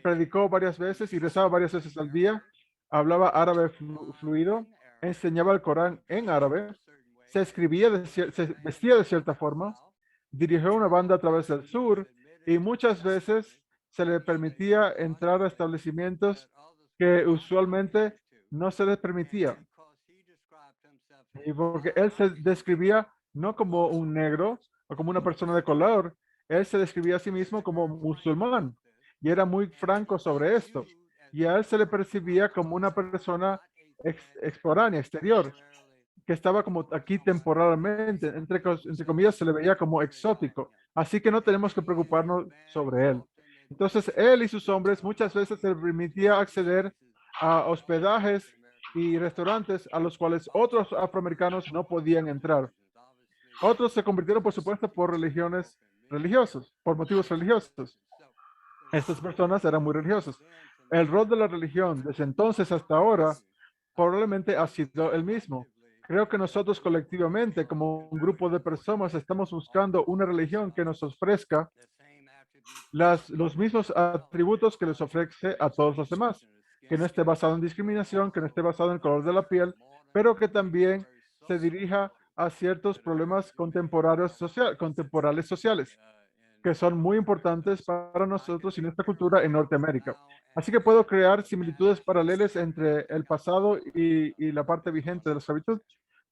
predicó varias veces y rezaba varias veces al día. Hablaba árabe fluido, enseñaba el Corán en árabe, se vestía de cierta forma, dirigió una banda a través del sur y muchas veces se le permitía entrar a establecimientos que usualmente no se les permitía. Y porque él se describía no como un negro o como una persona de color, él se describía a sí mismo como musulmán y era muy franco sobre esto. Y a él se le percibía como una persona extemporánea, exterior, que estaba como aquí temporalmente, entre comillas, se le veía como exótico. Así que no tenemos que preocuparnos sobre él. Entonces, él y sus hombres muchas veces se les permitía acceder a hospedajes y restaurantes a los cuales otros afroamericanos no podían entrar. Otros se convirtieron, por supuesto, por por motivos religiosos. Estas personas eran muy religiosas. El rol de la religión desde entonces hasta ahora probablemente ha sido el mismo. Creo que nosotros colectivamente, como un grupo de personas, estamos buscando una religión que nos ofrezca los mismos atributos que les ofrece a todos los demás, que no esté basado en discriminación, que no esté basado en el color de la piel, pero que también se dirija a ciertos problemas contemporales sociales, que son muy importantes para nosotros y nuestra cultura en Norteamérica. Así que puedo crear similitudes paralelas entre el pasado y la parte vigente de la esclavitud,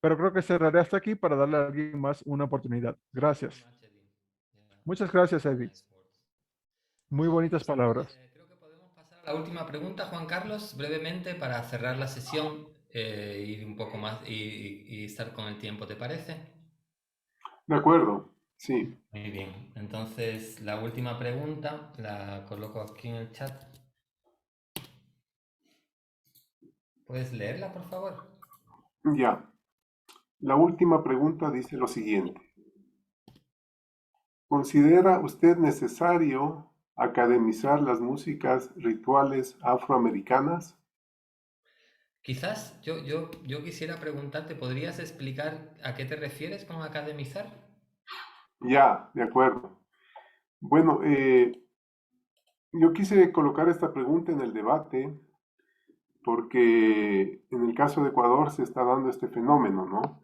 Pero creo que cerraré hasta aquí para darle a alguien más una oportunidad. Gracias. Muchas gracias, Eddie. Muy bonitas palabras. Creo que podemos pasar a la última pregunta, Juan Carlos, brevemente para cerrar la sesión, ir un poco más y estar con el tiempo, ¿te parece? De acuerdo, sí. Muy bien, entonces la última pregunta la coloco aquí en el chat. ¿Puedes leerla, por favor? Ya. La última pregunta dice lo siguiente. ¿Considera usted necesario academizar las músicas rituales afroamericanas? Quizás yo quisiera preguntarte, ¿podrías explicar a qué te refieres con academizar? Ya, de acuerdo. Bueno, yo quise colocar esta pregunta en el debate porque en el caso de Ecuador se está dando este fenómeno, ¿no?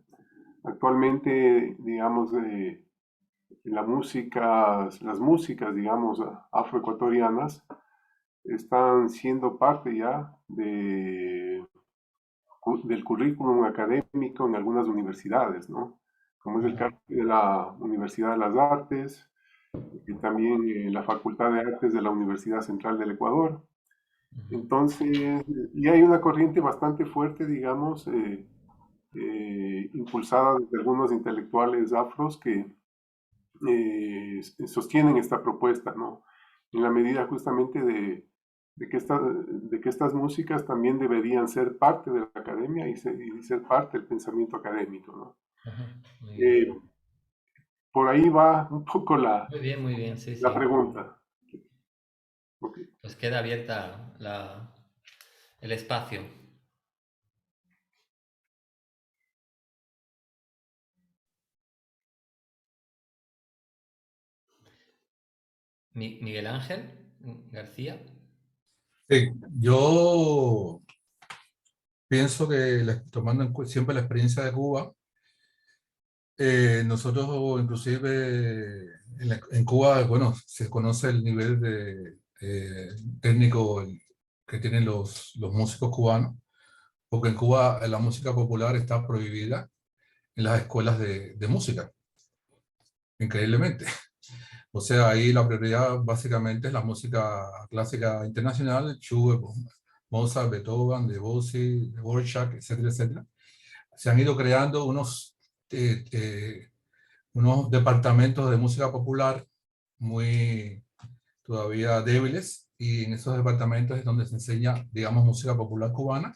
Actualmente, digamos, las músicas, digamos, afroecuatorianas están siendo parte ya del currículum académico en algunas universidades, ¿no? Como es el caso de la Universidad de las Artes y también la Facultad de Artes de la Universidad Central del Ecuador. Entonces, y hay una corriente bastante fuerte, digamos, impulsada desde algunos intelectuales afros que sostienen esta propuesta, ¿no? En la medida justamente de que estas músicas también deberían ser parte de la academia y ser parte del pensamiento académico, ¿no? Por ahí va un poco Muy bien, sí, la sí. pregunta. Okay. Pues queda abierta el espacio. Miguel Ángel García. Sí, yo pienso que tomando siempre la experiencia de Cuba, nosotros inclusive en Cuba, bueno, se conoce el nivel de técnico que tienen los músicos cubanos, porque en Cuba la música popular está prohibida en las escuelas de música, increíblemente. O sea, ahí la prioridad básicamente es la música clásica internacional, Schubert, Mozart, Beethoven, Debussy, Dvorak, etcétera, etcétera. Se han ido creando unos departamentos de música popular muy todavía débiles, y en esos departamentos es donde se enseña, digamos, música popular cubana,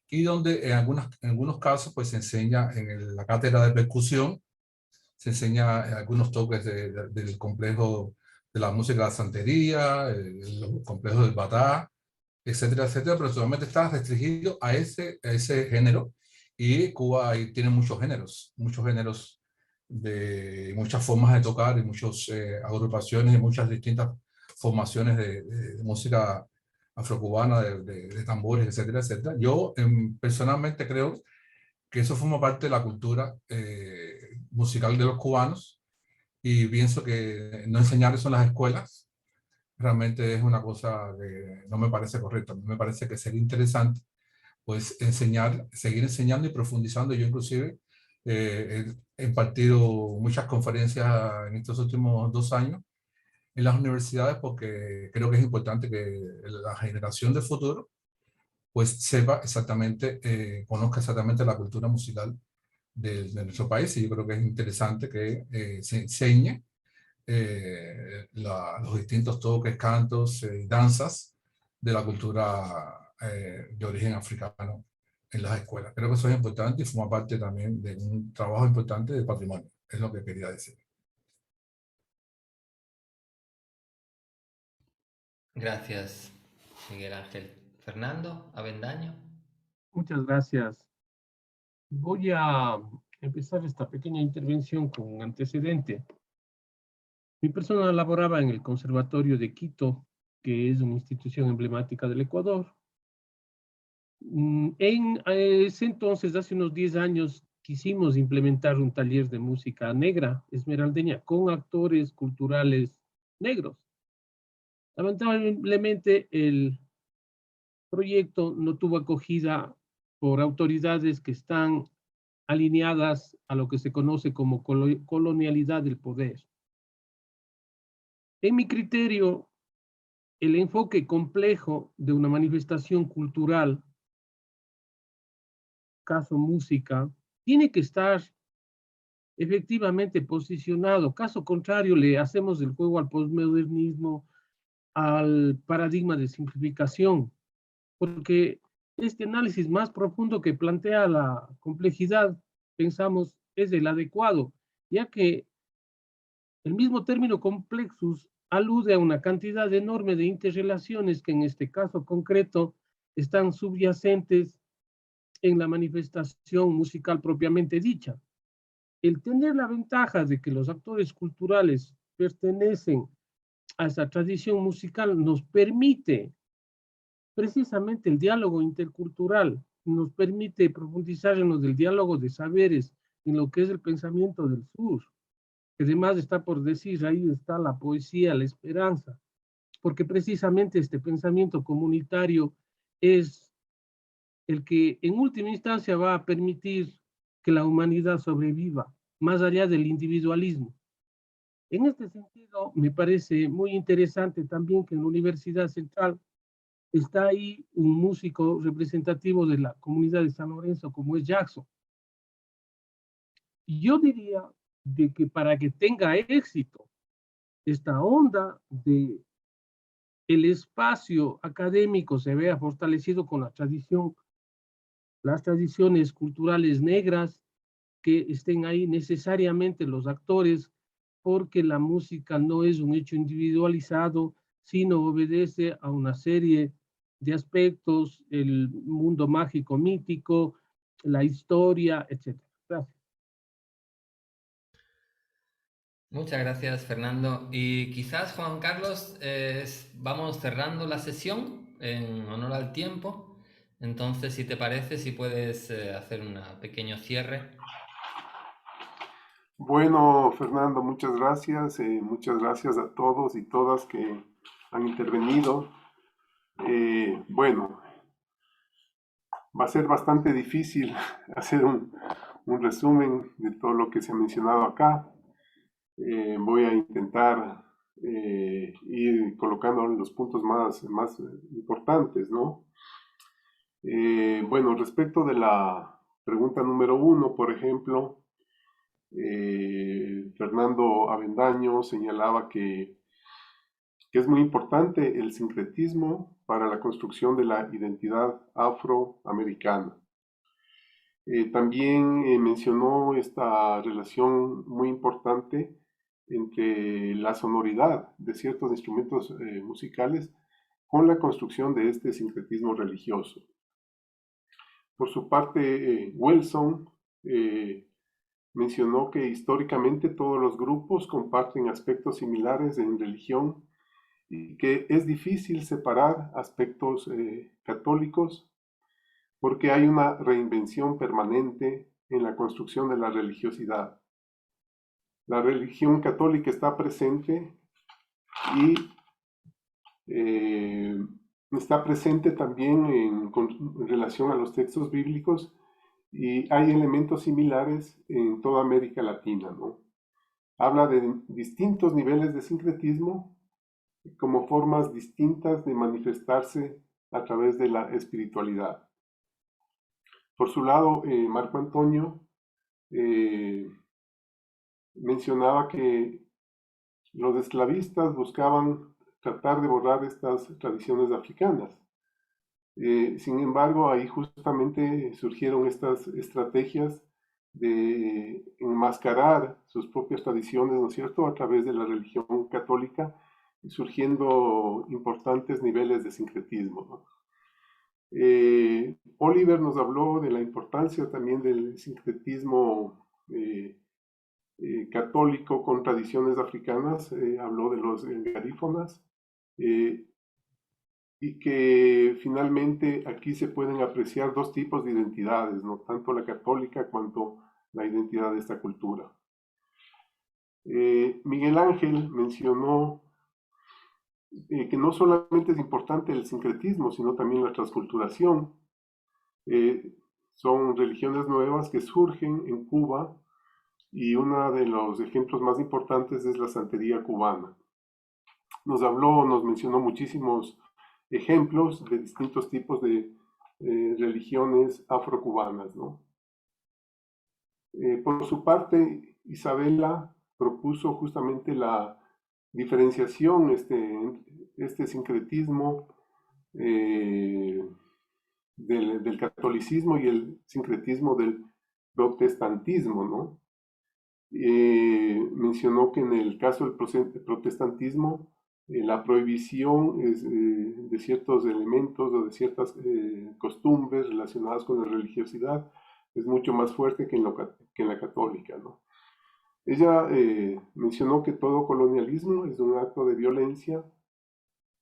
y donde en algunos casos pues se enseña en la cátedra de percusión, se enseña algunos toques del complejo de la música de la santería, los complejos del batá, etcétera, etcétera, pero solamente está restringido a ese género, y Cuba ahí tiene muchos géneros de muchas formas de tocar y muchas agrupaciones y muchas distintas formaciones de música afrocubana, de tambores, etcétera, etcétera. Yo personalmente creo que eso forma parte de la cultura musical de los cubanos, y pienso que no enseñar eso en las escuelas realmente es una cosa que no me parece correcta. Me parece que sería interesante pues seguir enseñando y profundizando. Yo inclusive he impartido muchas conferencias en estos últimos 2 años en las universidades, porque creo que es importante que la generación de futuro pues sepa exactamente, conozca exactamente la cultura musical de nuestro país, y yo creo que es interesante que se enseñe los distintos toques, cantos y danzas de la cultura de origen africano en las escuelas. Creo que eso es importante y forma parte también de un trabajo importante de patrimonio. Es lo que quería decir. Gracias, Miguel Ángel. Fernando Avendaño. Muchas gracias. Voy a empezar esta pequeña intervención con un antecedente. Mi persona laboraba en el Conservatorio de Quito, que es una institución emblemática del Ecuador. En ese entonces, hace unos 10 años, quisimos implementar un taller de música negra, esmeraldeña, con actores culturales negros. Lamentablemente, el proyecto no tuvo acogida por autoridades que están alineadas a lo que se conoce como colonialidad del poder. En mi criterio, el enfoque complejo de una manifestación cultural, caso música, tiene que estar efectivamente posicionado. Caso contrario, le hacemos el juego al posmodernismo, al paradigma de simplificación, porque este análisis más profundo que plantea la complejidad, pensamos, es el adecuado, ya que el mismo término complexus alude a una cantidad enorme de interrelaciones que en este caso concreto están subyacentes en la manifestación musical propiamente dicha. El tener la ventaja de que los actores culturales pertenecen a esa tradición musical nos permite precisamente el diálogo intercultural, nos permite profundizar en lo del diálogo de saberes, en lo que es el pensamiento del sur, que además está por decir, ahí está la poesía, la esperanza, porque precisamente este pensamiento comunitario es el que en última instancia va a permitir que la humanidad sobreviva, más allá del individualismo. En este sentido, me parece muy interesante también que en la Universidad Central está ahí un músico representativo de la comunidad de San Lorenzo, como es Jackson. Y yo diría de que para que tenga éxito esta onda de el espacio académico se vea fortalecido con la tradición, las tradiciones culturales negras, que estén ahí necesariamente los actores, porque la música no es un hecho individualizado, sino obedece a una serie de aspectos, el mundo mágico mítico, la historia, etc. Gracias. Muchas gracias, Fernando. Y quizás, Juan Carlos, vamos cerrando la sesión en honor al tiempo. Entonces, si te parece, si puedes hacer un pequeño cierre. Bueno, Fernando, muchas gracias. Muchas gracias a todos y todas que han intervenido. Bueno, va a ser bastante difícil hacer un resumen de todo lo que se ha mencionado acá. Voy a intentar ir colocando los puntos más importantes, ¿no? Bueno, respecto de la pregunta número 1, por ejemplo, Fernando Avendaño señalaba que es muy importante el sincretismo para la construcción de la identidad afroamericana. También mencionó esta relación muy importante entre la sonoridad de ciertos instrumentos musicales con la construcción de este sincretismo religioso. Por su parte, Wilson mencionó que históricamente todos los grupos comparten aspectos similares en religión y que es difícil separar aspectos católicos porque hay una reinvención permanente en la construcción de la religiosidad. La religión católica está presente y está presente también en relación a los textos bíblicos y hay elementos similares en toda América Latina, ¿no? Habla de distintos niveles de sincretismo como formas distintas de manifestarse a través de la espiritualidad. Por su lado, Marco Antonio mencionaba que los esclavistas buscaban tratar de borrar estas tradiciones africanas. Sin embargo, ahí justamente surgieron estas estrategias de enmascarar sus propias tradiciones, ¿no es cierto?, a través de la religión católica, surgiendo importantes niveles de sincretismo, ¿no? Oliver nos habló de la importancia también del sincretismo católico con tradiciones africanas, habló de los garífonas, y que finalmente aquí se pueden apreciar dos tipos de identidades, ¿no? Tanto la católica cuanto la identidad de esta cultura. Miguel Ángel mencionó que no solamente es importante el sincretismo, sino también la transculturación. son religiones nuevas que surgen en Cuba y uno de los ejemplos más importantes es la santería cubana. Nos mencionó muchísimos ejemplos de distintos tipos de religiones afrocubanas, ¿no? Por su parte, Isabela propuso justamente la diferenciación, este sincretismo del catolicismo y el sincretismo del protestantismo, ¿no? Mencionó que en el caso del protestantismo, la prohibición de ciertos elementos o de ciertas costumbres relacionadas con la religiosidad es mucho más fuerte que en la católica, ¿no? Ella mencionó que todo colonialismo es un acto de violencia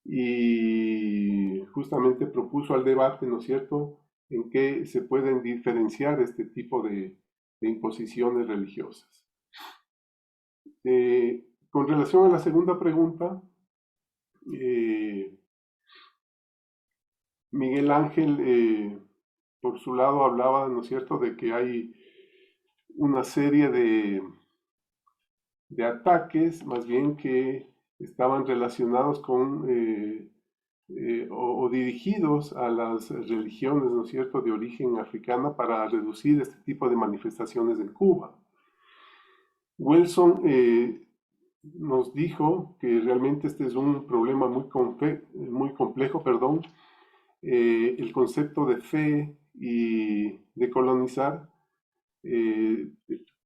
y justamente propuso al debate, ¿no es cierto?, en qué se pueden diferenciar este tipo de imposiciones religiosas. Con relación a la segunda pregunta, Miguel Ángel, por su lado, hablaba, ¿no es cierto?, de que hay una serie de ataques, más bien que estaban relacionados con o dirigidos a las religiones, ¿no es cierto?, de origen africana para reducir este tipo de manifestaciones en Cuba. Wilson nos dijo que realmente este es un problema muy complejo, perdón. El concepto de fe y de colonizar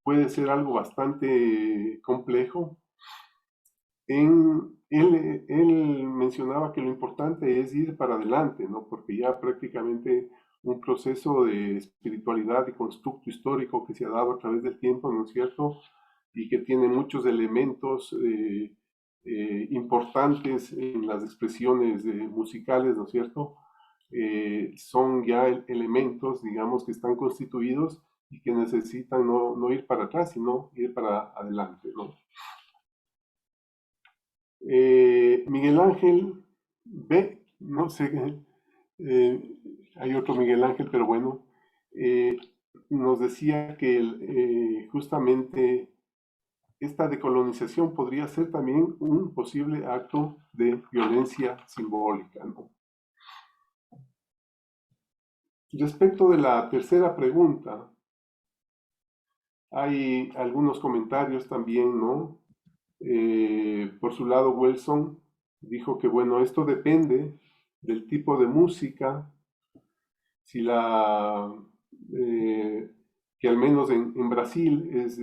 puede ser algo bastante complejo. Él mencionaba que lo importante es ir para adelante, ¿no? Porque ya prácticamente un proceso de espiritualidad y constructo histórico que se ha dado a través del tiempo, ¿no es cierto?, y que tiene muchos elementos importantes en las expresiones musicales, ¿no es cierto?, son ya elementos, digamos, que están constituidos y que necesitan no ir para atrás, sino ir para adelante, ¿no? Miguel Ángel B, no sé, hay otro Miguel Ángel, pero bueno, nos decía que justamente esta decolonización podría ser también un posible acto de violencia simbólica, ¿no? Respecto de la tercera pregunta, hay algunos comentarios también, ¿no? Por su lado, Wilson dijo que, bueno, esto depende del tipo de música, si que al menos en Brasil es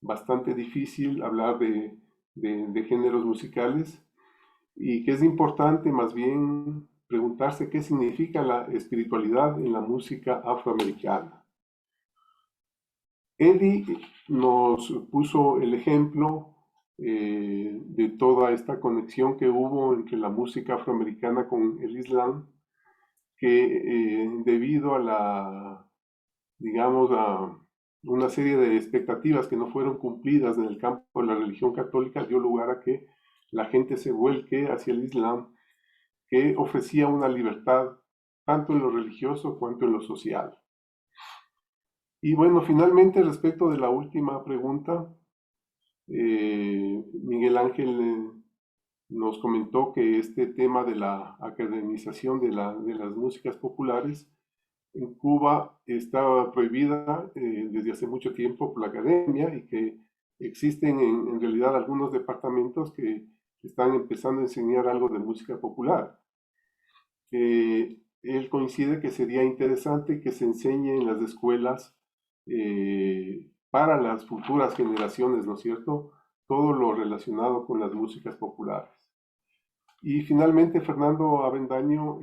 bastante difícil hablar de géneros musicales y que es importante más bien preguntarse qué significa la espiritualidad en la música afroamericana. Eddie nos puso el ejemplo de toda esta conexión que hubo entre la música afroamericana con el Islam, que debido a digamos, a una serie de expectativas que no fueron cumplidas en el campo de la religión católica, dio lugar a que la gente se vuelque hacia el Islam, que ofrecía una libertad tanto en lo religioso cuanto en lo social. Y bueno, finalmente, respecto de la última pregunta, Miguel Ángel nos comentó que este tema de la academización de las músicas populares en Cuba está prohibida desde hace mucho tiempo por la academia y que existen en realidad algunos departamentos que están empezando a enseñar algo de música popular. Él coincide que sería interesante que se enseñe en las escuelas para las futuras generaciones, ¿no es cierto?, todo lo relacionado con las músicas populares. Y finalmente, Fernando Avendaño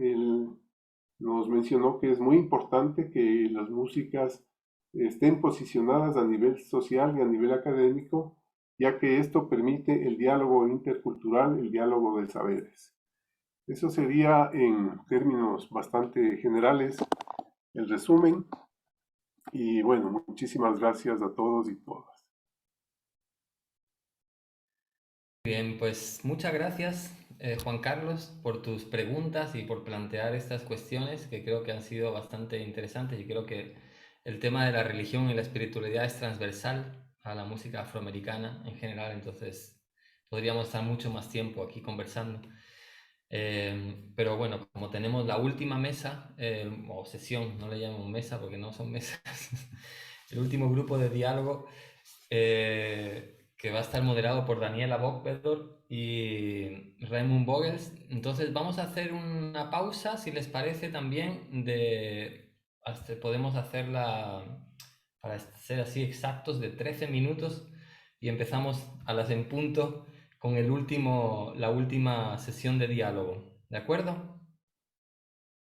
nos mencionó que es muy importante que las músicas estén posicionadas a nivel social y a nivel académico, ya que esto permite el diálogo intercultural, el diálogo de saberes. Eso sería, en términos bastante generales, el resumen. Y bueno, muchísimas gracias a todos y todas. Bien, pues muchas gracias. Juan Carlos, por tus preguntas y por plantear estas cuestiones que creo que han sido bastante interesantes. Y creo que el tema de la religión y la espiritualidad es transversal a la música afroamericana en general, entonces podríamos estar mucho más tiempo aquí conversando. Pero bueno, como tenemos la última mesa, o sesión, no le llamo mesa porque no son mesas, el último grupo de diálogo, que va a estar moderado por Daniela Bockbedor y Raymond Vogels. Entonces vamos a hacer una pausa, si les parece también, podemos hacerla para ser así exactos de 13 minutos y empezamos a las en punto con la última sesión de diálogo. ¿De acuerdo?